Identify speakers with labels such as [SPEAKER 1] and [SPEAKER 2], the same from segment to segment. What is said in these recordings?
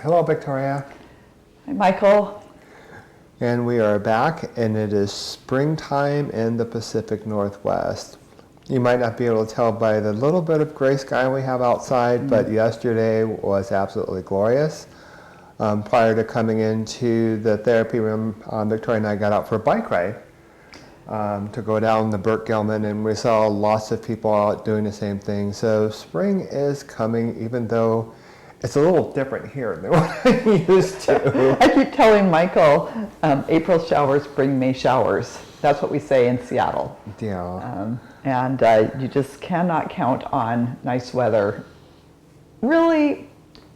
[SPEAKER 1] Hello, Victoria.
[SPEAKER 2] Hi, Michael.
[SPEAKER 1] And we are back, and it is springtime in the Pacific Northwest. You might not be able to tell by the little bit of gray sky we have outside, but yesterday was absolutely glorious. Prior to coming into the therapy room, Victoria and I got out for a bike ride to go down the Burke Gilman, and we saw lots of people out doing the same thing. So spring is coming, even though it's a little different here than what I'm used to.
[SPEAKER 2] I keep telling Michael, April showers bring May showers. That's what we say in Seattle.
[SPEAKER 1] Yeah.
[SPEAKER 2] And you just cannot count on nice weather, really,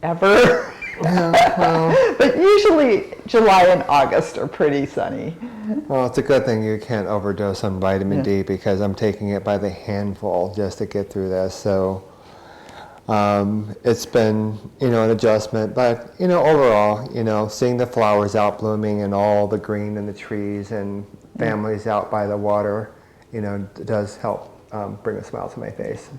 [SPEAKER 2] ever. But usually July and August are pretty sunny.
[SPEAKER 1] Well, it's a good thing you can't overdose on vitamin D, because I'm taking it by the handful just to get through this. So it's been, an adjustment, but, overall, seeing the flowers out blooming and all the green in the trees and families out by the water, does help bring a smile to my face.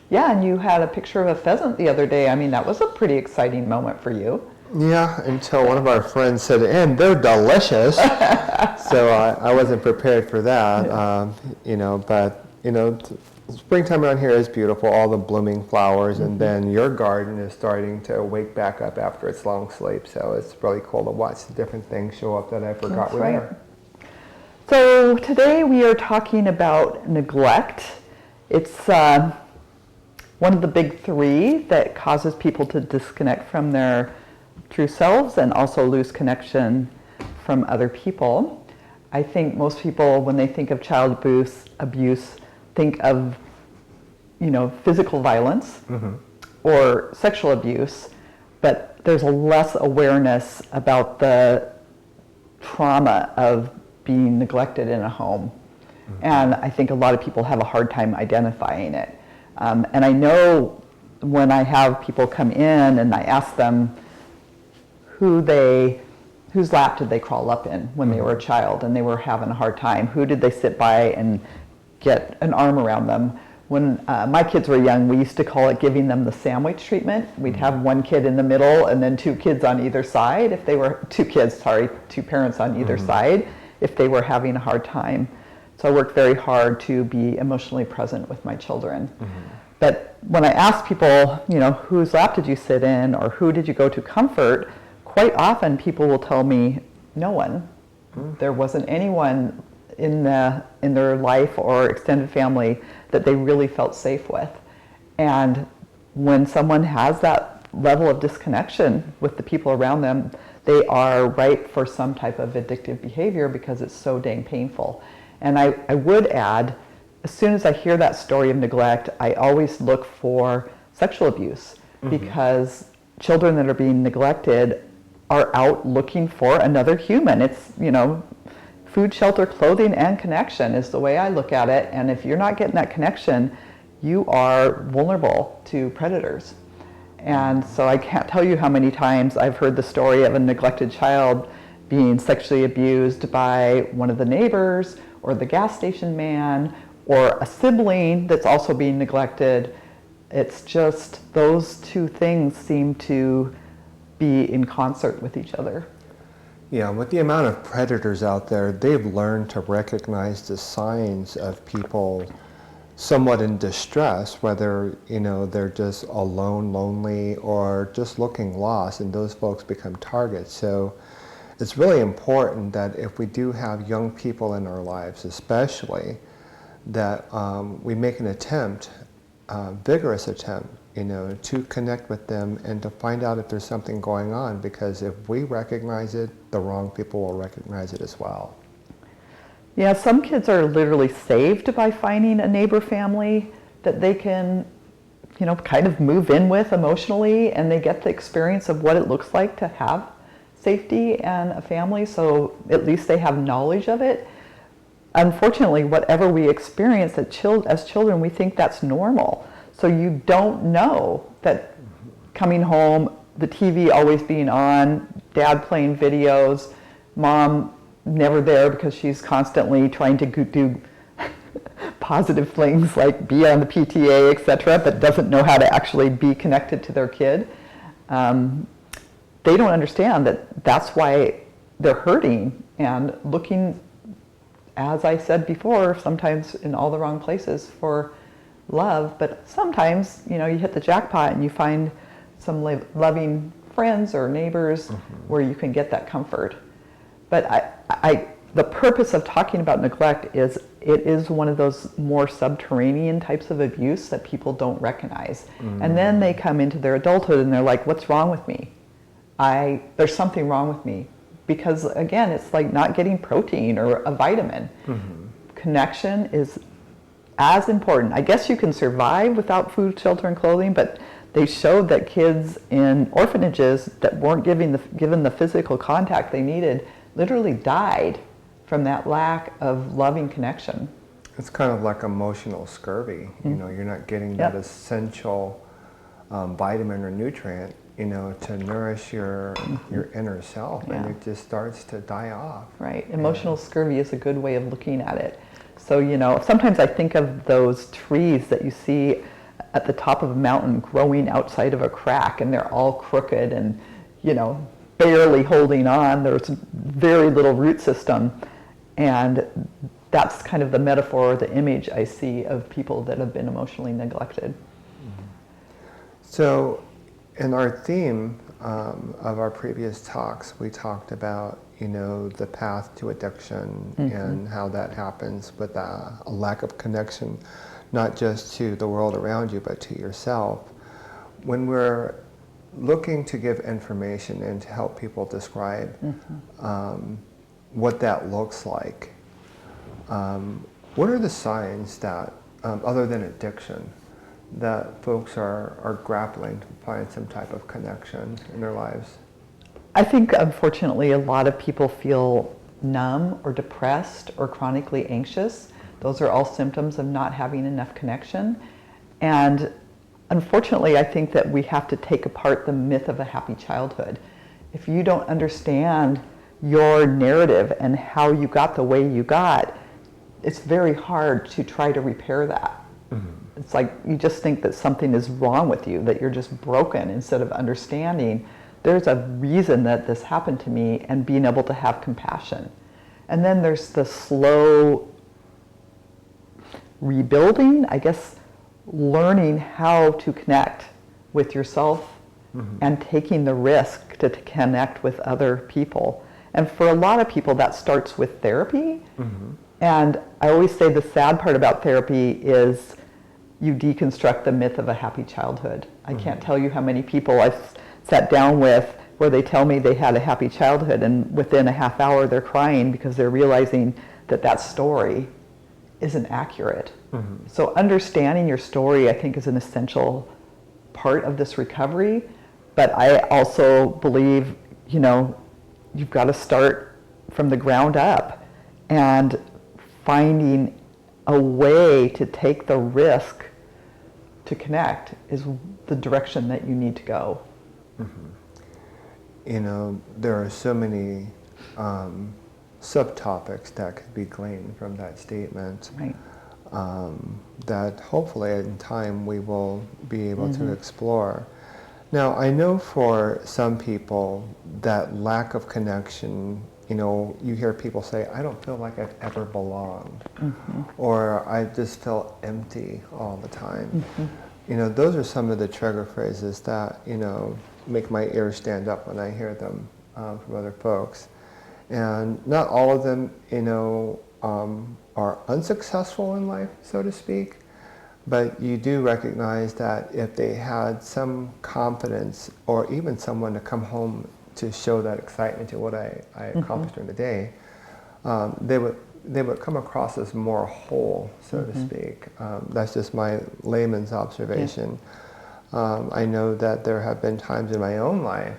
[SPEAKER 2] Yeah, and you had a picture of a pheasant the other day. I mean, that was a pretty exciting moment for you.
[SPEAKER 1] Yeah, until one of our friends said, and they're delicious. So I wasn't prepared for that, but, springtime around here is beautiful, all the blooming flowers, and then your garden is starting to wake back up after its long sleep. So it's really cool to watch the different things show up that I forgot were there.
[SPEAKER 2] So today we are talking about neglect. It's one of the big three that causes people to disconnect from their true selves and also lose connection from other people. I think most people, when they think of child abuse, think of, physical violence or sexual abuse, but there's a less awareness about the trauma of being neglected in a home. And I think a lot of people have a hard time identifying it. And I know when I have people come in and I ask them whose lap did they crawl up in when they were a child and they were having a hard time, who did they sit by and get an arm around them. When my kids were young, we used to call it giving them the sandwich treatment. We'd have one kid in the middle and then two kids on either side. If they were two parents on either side, if they were having a hard time. So I worked very hard to be emotionally present with my children. But when I ask people, whose lap did you sit in or who did you go to comfort, quite often people will tell me, no one. There wasn't anyone in their life or extended family that they really felt safe with. And when someone has that level of disconnection with the people around them, they are ripe for some type of addictive behavior because it's so dang painful. And I would add, as soon as I hear that story of neglect, I always look for sexual abuse, because children that are being neglected are out looking for another human. It's, food, shelter, clothing, and connection is the way I look at it. And if you're not getting that connection, you are vulnerable to predators. And so I can't tell you how many times I've heard the story of a neglected child being sexually abused by one of the neighbors or the gas station man or a sibling that's also being neglected. It's just those two things seem to be in concert with each other.
[SPEAKER 1] Yeah, with the amount of predators out there, they've learned to recognize the signs of people somewhat in distress, whether, they're just alone, lonely, or just looking lost, and those folks become targets. So it's really important that if we do have young people in our lives, especially, that we make an attempt, vigorous attempt, to connect with them and to find out if there's something going on, because if we recognize it, the wrong people will recognize it as well.
[SPEAKER 2] Yeah, some kids are literally saved by finding a neighbor family that they can, kind of move in with emotionally, and they get the experience of what it looks like to have safety and a family, so at least they have knowledge of it. Unfortunately, whatever we experience as children, we think that's normal. So you don't know that coming home, the TV always being on, dad playing videos, mom never there because she's constantly trying to do positive things like be on the PTA, etc., but doesn't know how to actually be connected to their kid. they don't understand that that's why they're hurting and looking, as I said before, sometimes in all the wrong places for love. But sometimes, you hit the jackpot and you find some loving friends or neighbors where you can get that comfort. But the purpose of talking about neglect is it is one of those more subterranean types of abuse that people don't recognize. And then they come into their adulthood and they're like, what's wrong with me? There's something wrong with me. Because again, it's like not getting protein or a vitamin. Connection is as important. I guess you can survive without food, shelter, and clothing, but they showed that kids in orphanages that weren't given the physical contact they needed literally died from that lack of loving connection.
[SPEAKER 1] It's kind of like emotional scurvy. You're not getting that essential vitamin or nutrient, to nourish your inner self, and it just starts to die off.
[SPEAKER 2] Right. Emotional scurvy is a good way of looking at it. So, sometimes I think of those trees that you see at the top of a mountain growing outside of a crack, and they're all crooked and, barely holding on. There's very little root system. And that's kind of the metaphor or the image I see of people that have been emotionally neglected.
[SPEAKER 1] So, in our theme of our previous talks, we talked about, the path to addiction and how that happens with a lack of connection, not just to the world around you, but to yourself. When we're looking to give information and to help people describe what that looks like, what are the signs that, other than addiction, that folks are grappling to find some type of connection in their lives?
[SPEAKER 2] I think, unfortunately, a lot of people feel numb or depressed or chronically anxious. Those are all symptoms of not having enough connection. And unfortunately, I think that we have to take apart the myth of a happy childhood. If you don't understand your narrative and how you got the way you got, it's very hard to try to repair that. It's like you just think that something is wrong with you, that you're just broken, instead of understanding there's a reason that this happened to me and being able to have compassion. And then there's the slow rebuilding, I guess, learning how to connect with yourself and taking the risk to connect with other people. And for a lot of people, that starts with therapy. And I always say the sad part about therapy is you deconstruct the myth of a happy childhood. I can't tell you how many people I've sat down with where they tell me they had a happy childhood, and within a half hour they're crying because they're realizing that that story isn't accurate. So understanding your story, I think, is an essential part of this recovery. But I also believe, you've got to start from the ground up and finding a way to take the risk to connect is the direction that you need to go.
[SPEAKER 1] There are so many subtopics that could be gleaned from that statement.
[SPEAKER 2] Right.
[SPEAKER 1] That hopefully in time we will be able to explore. Now, I know for some people that lack of connection, you hear people say, I don't feel like I've ever belonged, or I just feel empty all the time. Those are some of the trigger phrases that, make my ears stand up when I hear them from other folks. And not all of them, are unsuccessful in life, so to speak, but you do recognize that if they had some confidence or even someone to come home to show that excitement to what I accomplished during the day, they would come across as more whole, so to speak. That's just my layman's observation. I know that there have been times in my own life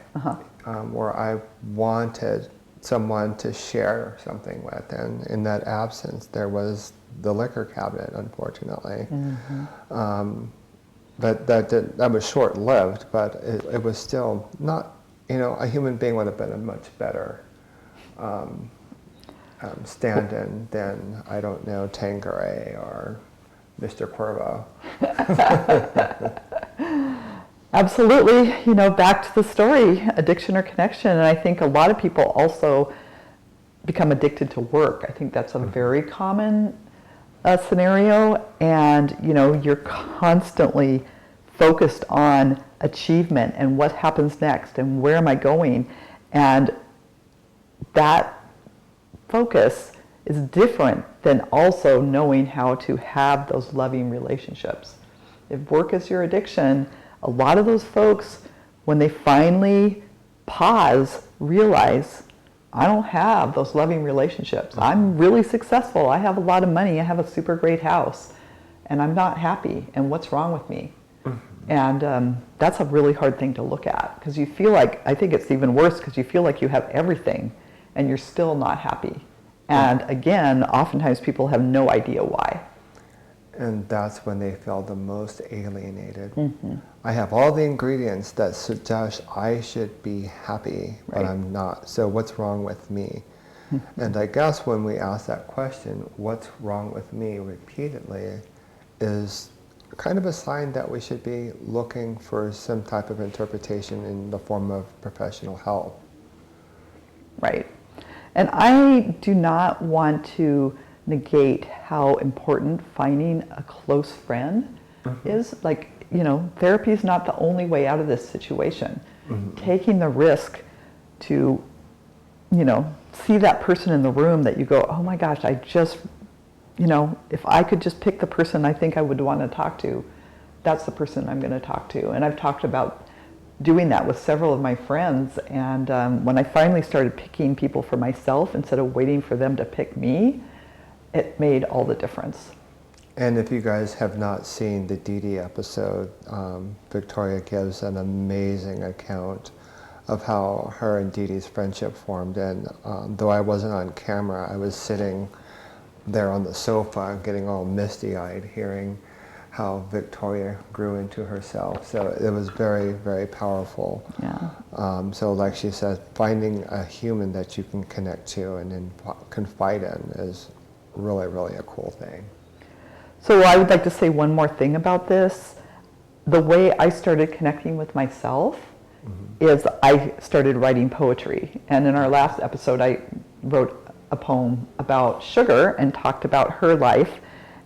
[SPEAKER 1] where I wanted someone to share something with, and in that absence there was the liquor cabinet, unfortunately. But that was short-lived, but it was still not, a human being would have been a much better stand-in than, I don't know, Tanqueray or Mr. Cuervo.
[SPEAKER 2] Absolutely. Back to the story, addiction or connection. And I think a lot of people also become addicted to work. I think that's a very common scenario. And, you're constantly focused on achievement and what happens next and where am I going. And that focus is different than also knowing how to have those loving relationships. If work is your addiction, a lot of those folks, when they finally pause, realize, I don't have those loving relationships. I'm really successful. I have a lot of money. I have a super great house. And I'm not happy. And what's wrong with me? And that's a really hard thing to look at, because you feel like, I think it's even worse because you feel like you have everything and you're still not happy. And again, oftentimes people have no idea why.
[SPEAKER 1] And that's when they feel the most alienated. I have all the ingredients that suggest I should be happy, but I'm not. So what's wrong with me? And I guess when we ask that question, what's wrong with me, repeatedly, is kind of a sign that we should be looking for some type of interpretation in the form of professional help.
[SPEAKER 2] Right. And I do not want to negate how important finding a close friend is. Like, therapy is not the only way out of this situation. Taking the risk to, see that person in the room that you go, oh my gosh, I just, if I could just pick the person I think I would want to talk to, that's the person I'm going to talk to. And I've talked about doing that with several of my friends. And when I finally started picking people for myself instead of waiting for them to pick me, it made all the difference.
[SPEAKER 1] And if you guys have not seen the Dee Dee episode, Victoria gives an amazing account of how her and Dee Dee's friendship formed. And though I wasn't on camera, I was sitting there on the sofa getting all misty-eyed hearing how Victoria grew into herself. So it was very, very powerful.
[SPEAKER 2] Yeah.
[SPEAKER 1] So like she said, finding a human that you can connect to and then confide in is really, really a cool thing.
[SPEAKER 2] So I would like to say one more thing about this. The way I started connecting with myself is I started writing poetry. And in our last episode, I wrote a poem about Sugar and talked about her life.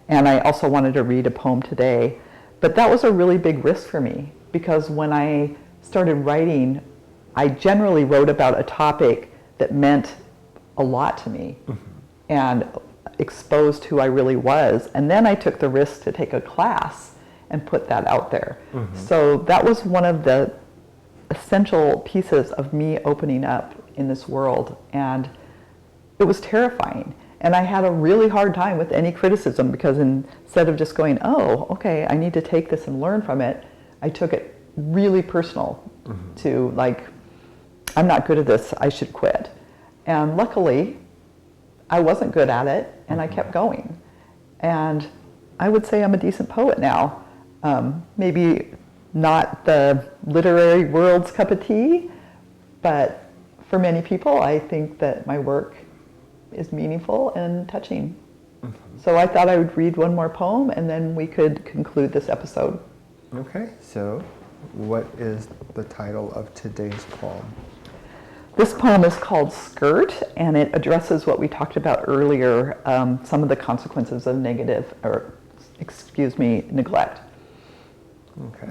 [SPEAKER 2] And I also wanted to read a poem today. But that was a really big risk for me, because when I started writing, I generally wrote about a topic that meant a lot to me and exposed who I really was. And then I took the risk to take a class and put that out there. So that was one of the essential pieces of me opening up in this world. And it was terrifying. And I had a really hard time with any criticism, because instead of just going, oh, okay, I need to take this and learn from it, I took it really personal to like, I'm not good at this, I should quit. And luckily, I wasn't good at it, and I kept going. And I would say I'm a decent poet now. Maybe not the literary world's cup of tea, but for many people, I think that my work is meaningful and touching. So I thought I would read one more poem, and then we could conclude this episode.
[SPEAKER 1] Okay, so what is the title of today's poem?
[SPEAKER 2] This poem is called Skirt, and it addresses what we talked about earlier, some of the consequences of neglect.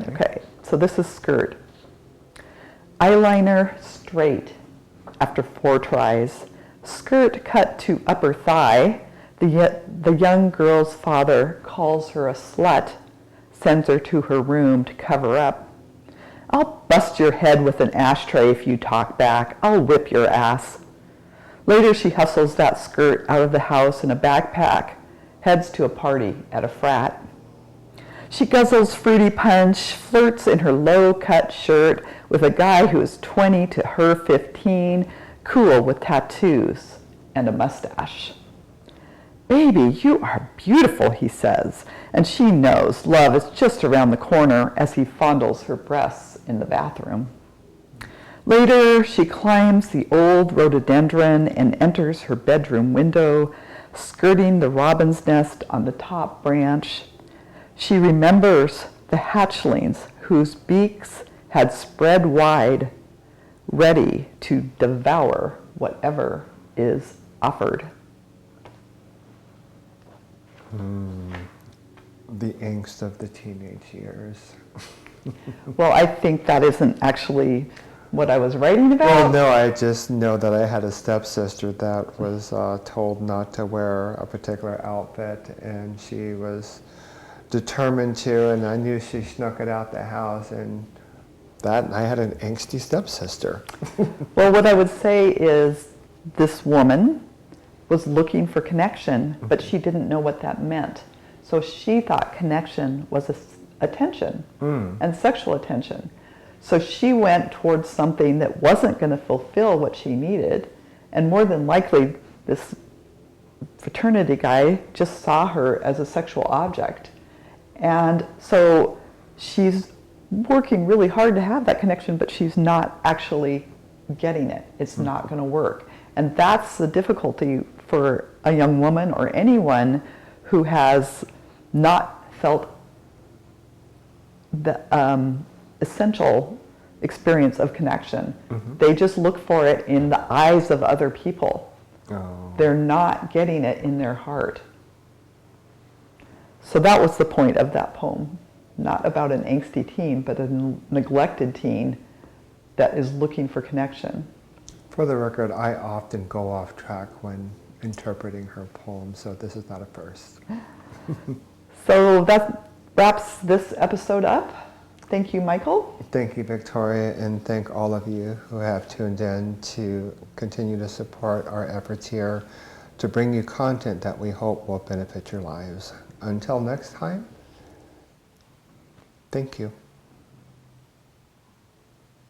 [SPEAKER 2] Okay, so this is Skirt. Eyeliner straight after 4 tries. Skirt cut to upper thigh. The young girl's father calls her a slut, sends her to her room to cover up. I'll bust your head with an ashtray if you talk back. I'll whip your ass. Later she hustles that skirt out of the house in a backpack, heads to a party at a frat. She guzzles fruity punch, flirts in her low-cut shirt with a guy who is 20 to her 15, cool with tattoos and a mustache. Baby, you are beautiful, he says, and she knows love is just around the corner as he fondles her breasts in the bathroom. Later, she climbs the old rhododendron and enters her bedroom window, skirting the robin's nest on the top branch. She remembers the hatchlings who whose beaks had spread wide, ready to devour whatever is offered.
[SPEAKER 1] The angst of the teenage years.
[SPEAKER 2] Well, I think that isn't actually what I was writing about.
[SPEAKER 1] Well, no, I just know that I had a stepsister that was told not to wear a particular outfit, and she was determined to, and I knew she snuck it out the house, and I had an angsty stepsister.
[SPEAKER 2] Well, what I would say is this woman was looking for connection, but she didn't know what that meant. So she thought connection was attention and sexual attention. So she went towards something that wasn't going to fulfill what she needed, and more than likely this fraternity guy just saw her as a sexual object. And so she's working really hard to have that connection, but she's not actually getting it. It's not going to work. And that's the difficulty for a young woman or anyone who has not felt the essential experience of connection. They just look for it in the eyes of other people.
[SPEAKER 1] Oh.
[SPEAKER 2] They're not getting it in their heart. So that was the point of that poem. Not about an angsty teen, but a neglected teen that is looking for connection.
[SPEAKER 1] For the record, I often go off track when interpreting her poem, so this is not a first.
[SPEAKER 2] So that wraps this episode up. Thank you, Michael.
[SPEAKER 1] Thank you, Victoria, and thank all of you who have tuned in to continue to support our efforts here to bring you content that we hope will benefit your lives. Until next time, thank you.